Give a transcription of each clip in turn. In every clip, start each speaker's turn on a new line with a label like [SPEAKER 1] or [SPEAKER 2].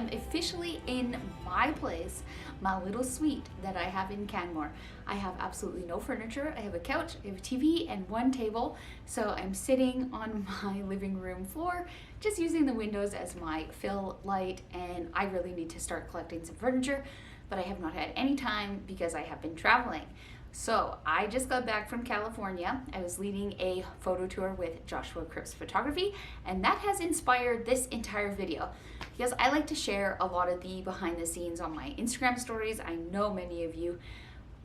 [SPEAKER 1] am officially in my place, my little suite that I have in Canmore. I have absolutely no furniture. I have a couch, I have a TV, and one table. So I'm sitting on my living room floor, just using the windows as my fill light, and I really need to start collecting some furniture, but I have not had any time because I have been traveling. So I just got back from California. I was leading a photo tour with Joshua Cripps Photography, and that has inspired this entire video because I like to share a lot of the behind the scenes on my Instagram stories. I know many of you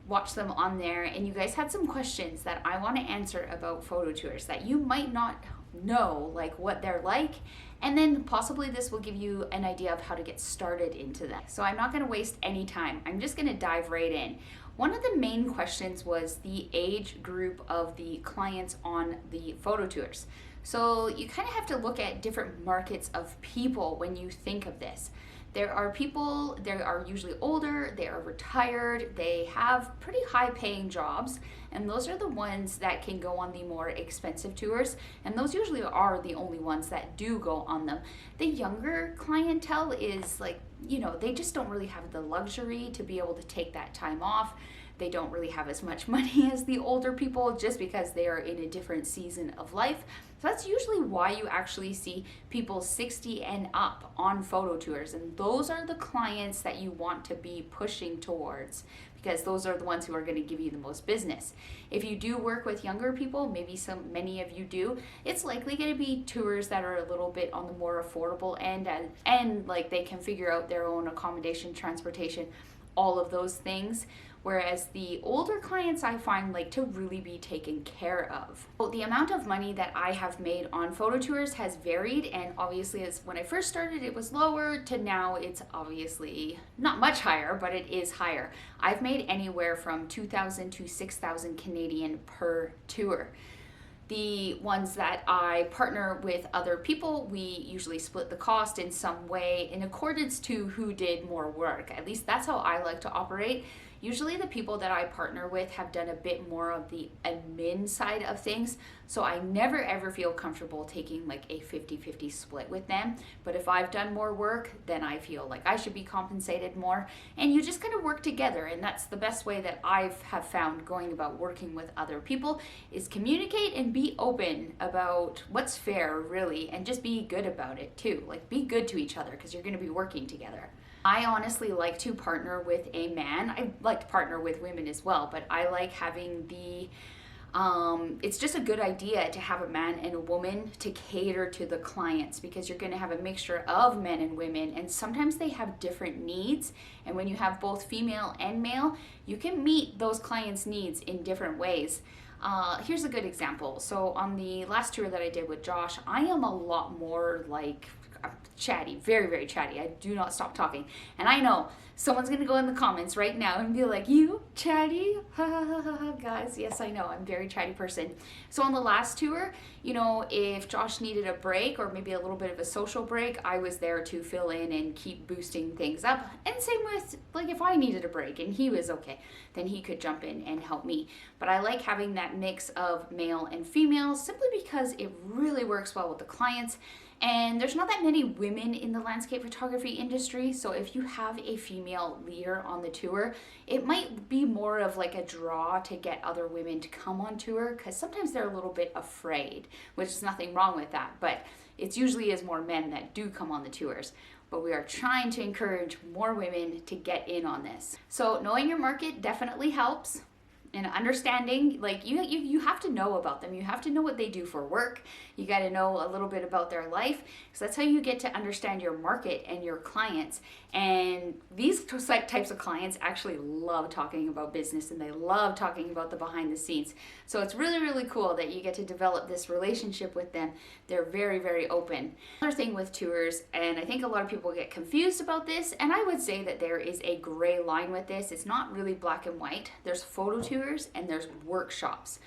[SPEAKER 1] watch them on there, and you guys had some questions that I want to answer about photo tours that you might not know, like what they're like, and then possibly this will give you an idea of how to get started into that. So I'm not going to waste any time. I'm just going to dive right in. One of the main questions was the age group of the clients on the photo tours. So you kind of have to look at different markets of people when you think of this. There are people, they are usually older, they are retired, they have pretty high paying jobs, and those are the ones that can go on the more expensive tours, and those usually are the only ones that do go on them. The younger clientele is like, you know, they just don't really have the luxury to be able to take that time off. They don't really have as much money as the older people just because they are in a different season of life. So that's usually why you actually see people 60 and up on photo tours. And those are the clients that you want to be pushing towards because those are the ones who are going to give you the most business. If you do work with younger people, maybe many of you do, it's likely going to be tours that are a little bit on the more affordable end and like they can figure out their own accommodation, transportation, all of those things. Whereas the older clients I find like to really be taken care of. Well, the amount of money that I have made on photo tours has varied, and obviously as when I first started it was lower to now it's obviously not much higher, but it is higher. I've made anywhere from 2,000 to 6,000 Canadian per tour. The ones that I partner with other people, we usually split the cost in some way in accordance to who did more work. At least that's how I like to operate. Usually the people that I partner with have done a bit more of the admin side of things, so I never ever feel comfortable taking like a 50-50 split with them. But if I've done more work, then I feel like I should be compensated more, and you just kind of work together. And that's the best way that I have found going about working with other people is communicate and be open about what's fair really, and just be good about it too. Like be good to each other because you're going to be working together. I honestly like to partner with a man. I like to partner with women as well, but I like having the, it's just a good idea to have a man and a woman to cater to the clients because you're going to have a mixture of men and women, and sometimes they have different needs. And when you have both female and male, you can meet those clients' needs in different ways. Here's a good example. So on the last tour that I did with Josh, I am a lot more like chatty, very, very chatty. I do not stop talking. And I know someone's going to go in the comments right now and be like, you chatty? Guys, yes, I know. I'm a very chatty person. So on the last tour, you know, if Josh needed a break or maybe a little bit of a social break, I was there to fill in and keep boosting things up. And same with, like, if I needed a break and he was okay, then he could jump in and help me. But I like having that mix of male and female simply because it really works well with the clients. And there's not that many women in the landscape photography industry, so if you have a female leader on the tour, it might be more of like a draw to get other women to come on tour, because sometimes they're a little bit afraid, which is nothing wrong with that, but it's usually is more men that do come on the tours. But we are trying to encourage more women to get in on this. So knowing your market definitely helps. And understanding, like you have to know about them. You have to know what they do for work. You got to know a little bit about their life. So that's how you get to understand your market and your clients. And these types of clients actually love talking about business, and they love talking about the behind the scenes. So it's really, really cool that you get to develop this relationship with them. They're very, very open. Another thing with tours, and I think a lot of people get confused about this, and I would say that there is a gray line with this. It's not really black and white. There's photo tours and there's workshops.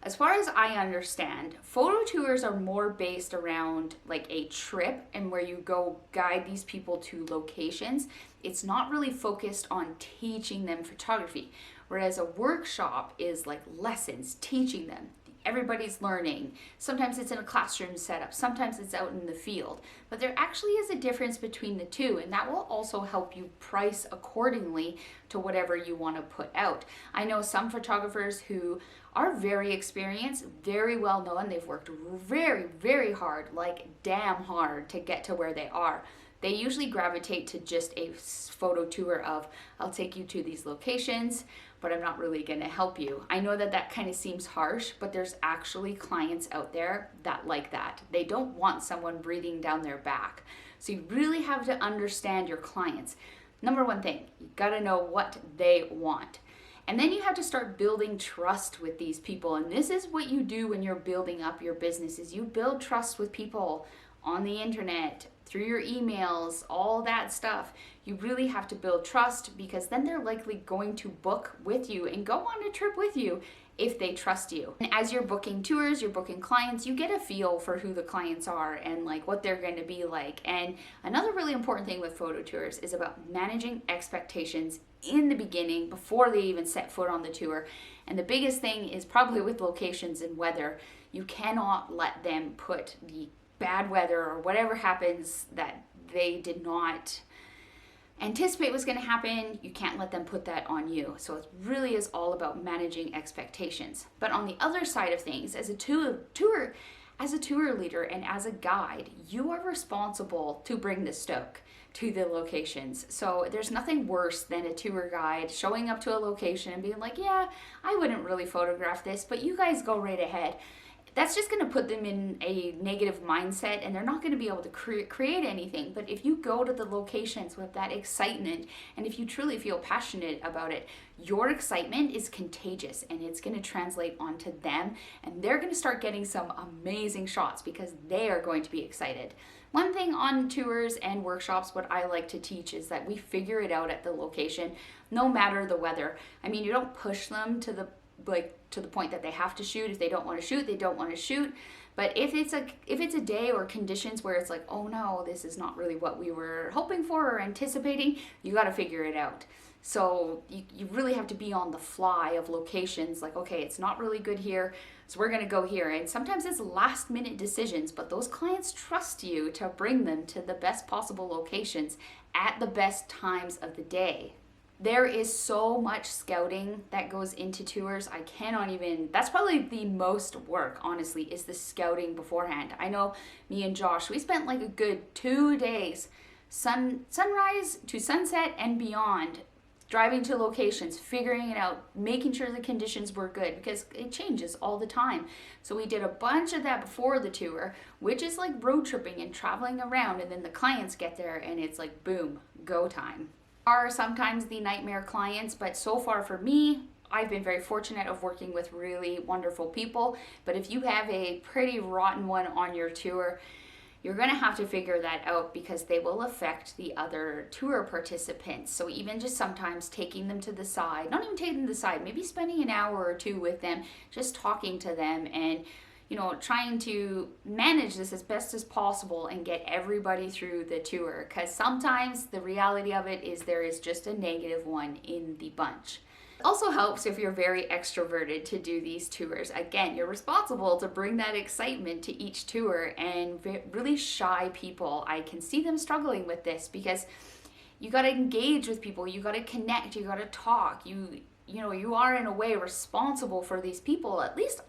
[SPEAKER 1] As far as I understand, photo tours are more based around like a trip and where you go guide these people to locations. It's not really focused on teaching them photography, whereas a workshop is like lessons, teaching them everybody's learning. Sometimes it's in a classroom setup, sometimes it's out in the field. But there actually is a difference between the two, and that will also help you price accordingly to whatever you want to put out. I know some photographers who are very experienced, very well known. They've worked very, very hard, like damn hard, to get to where they are. They usually gravitate to just a photo tour of, I'll take you to these locations, but I'm not really going to help you. I know that that kind of seems harsh, but there's actually clients out there that like that. They don't want someone breathing down their back. So you really have to understand your clients. Number one thing, you got to know what they want. And then you have to start building trust with these people. And this is what you do when you're building up your business, is you build trust with people on the internet, through your emails, all that stuff. You really have to build trust, because then they're likely going to book with you and go on a trip with you if they trust you. And as you're booking tours, you're booking clients, you get a feel for who the clients are and like what they're going to be like. And another really important thing with photo tours is about managing expectations in the beginning before they even set foot on the tour. And the biggest thing is probably with locations and weather. You cannot let them put the bad weather or whatever happens that they did not anticipate was going to happen. You can't let them put that on you. So it really is all about managing expectations. But on the other side of things, as a tour leader and as a guide, you are responsible to bring the stoke to the locations. So there's nothing worse than a tour guide showing up to a location and being like, yeah, I wouldn't really photograph this, but you guys go right ahead. That's just going to put them in a negative mindset, and they're not going to be able to create anything. But if you go to the locations with that excitement, and if you truly feel passionate about it, your excitement is contagious, and it's going to translate onto them, and they're going to start getting some amazing shots because they are going to be excited. One thing on tours and workshops, what I like to teach is that we figure it out at the location, no matter the weather. I mean, you don't push them to the point that they have to shoot. If they don't want to shoot, they don't want to shoot. But if it's a day or conditions where it's like, oh no, this is not really what we were hoping for or anticipating, you got to figure it out. So you really have to be on the fly of locations, like, okay, it's not really good here, so we're going to go here. And sometimes it's last minute decisions, but those clients trust you to bring them to the best possible locations at the best times of the day. There is so much scouting that goes into tours. I cannot even, that's probably the most work, honestly, is the scouting beforehand. I know me and Josh, we spent like a good 2 days, sunrise to sunset and beyond, driving to locations, figuring it out, making sure the conditions were good, because it changes all the time. So we did a bunch of that before the tour, which is like road tripping and traveling around, and then the clients get there and it's like, boom, go time. Are sometimes the nightmare clients, but so far for me, I've been very fortunate of working with really wonderful people. But if you have a pretty rotten one on your tour, you're going to have to figure that out, because they will affect the other tour participants. So even just sometimes taking them to the side, not even taking them to the side, maybe spending an hour or two with them, just talking to them and trying to manage this as best as possible and get everybody through the tour, because sometimes the reality of it is there is just a negative one in the bunch. It also helps if you're very extroverted to do these tours. Again, you're responsible to bring that excitement to each tour, and really shy people, I can see them struggling with this, because you got to engage with people, you got to connect, you got to talk, you are in a way responsible for these people. At least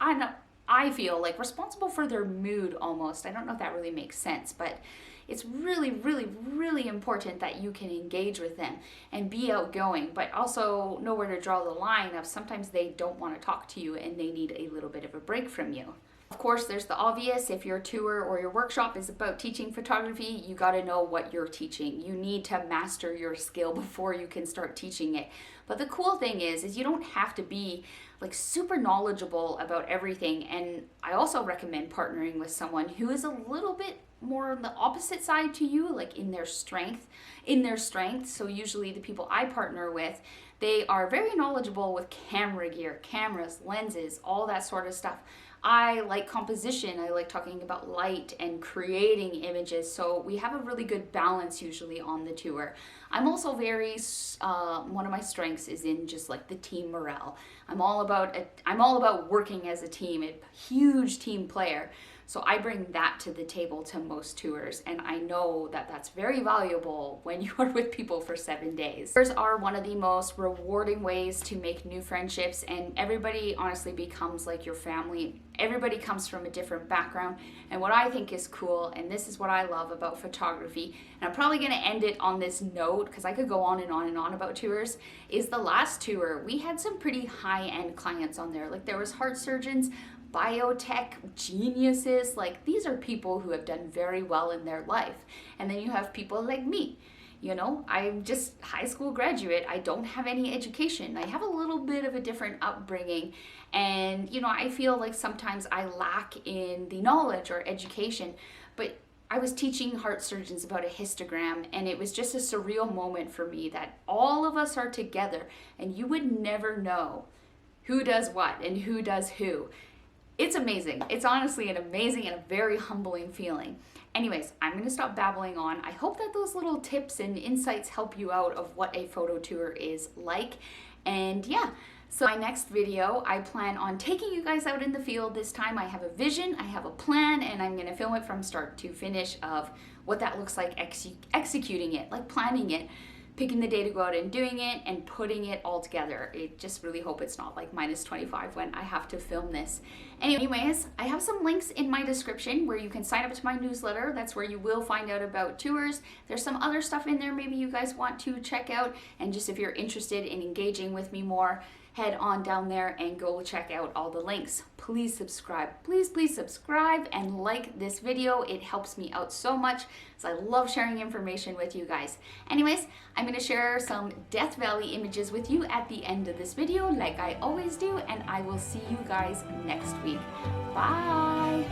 [SPEAKER 1] I feel like responsible for their mood almost. I don't know if that really makes sense, but it's really, really, really important that you can engage with them and be outgoing, but also know where to draw the line of sometimes they don't want to talk to you and they need a little bit of a break from you. Of course, there's the obvious. If your tour or your workshop is about teaching photography, you got to know what you're teaching. You need to master your skill before you can start teaching it. But the cool thing is you don't have to be like super knowledgeable about everything. And I also recommend partnering with someone who is a little bit more on the opposite side to you, like in their strength. So usually the people I partner with, they are very knowledgeable with camera gear, cameras, lenses, all that sort of stuff. I like composition. I like talking about light and creating images. So we have a really good balance usually on the tour. I'm also very, one of my strengths is in just like the team morale. I'm all about working as a team, a huge team player. So I bring that to the table to most tours, and I know that that's very valuable when you are with people for 7 days. Tours are one of the most rewarding ways to make new friendships, and everybody honestly becomes like your family. Everybody comes from a different background, and what I think is cool, and this is what I love about photography, and I'm probably gonna end it on this note because I could go on and on and on about tours, is the last tour, we had some pretty high-end clients on there. Like there was heart surgeons, biotech geniuses, like these are people who have done very well in their life. And then you have people like me. You know, I'm just high school graduate. I don't have any education. I have a little bit of a different upbringing. And, you know, I feel like sometimes I lack in the knowledge or education. But I was teaching heart surgeons about a histogram, and it was just a surreal moment for me that all of us are together, and you would never know who does what and who does who. It's amazing. It's honestly an amazing and a very humbling feeling. Anyways, I'm going to stop babbling on. I hope that those little tips and insights help you out of what a photo tour is like. And yeah, so my next video, I plan on taking you guys out in the field. This time I have a vision, I have a plan, and I'm going to film it from start to finish of what that looks like executing it, like planning it, picking the day to go out and doing it and putting it all together. I just really hope it's not like -25 when I have to film this. Anyways, I have some links in my description where you can sign up to my newsletter. That's where you will find out about tours. There's some other stuff in there maybe you guys want to check out. And just if you're interested in engaging with me more, head on down there and go check out all the links. Please subscribe. Please subscribe and like this video. It helps me out so much, so I love sharing information with you guys. Anyways, I'm going to share some Death Valley images with you at the end of this video like I always do, and I will see you guys next week. Bye!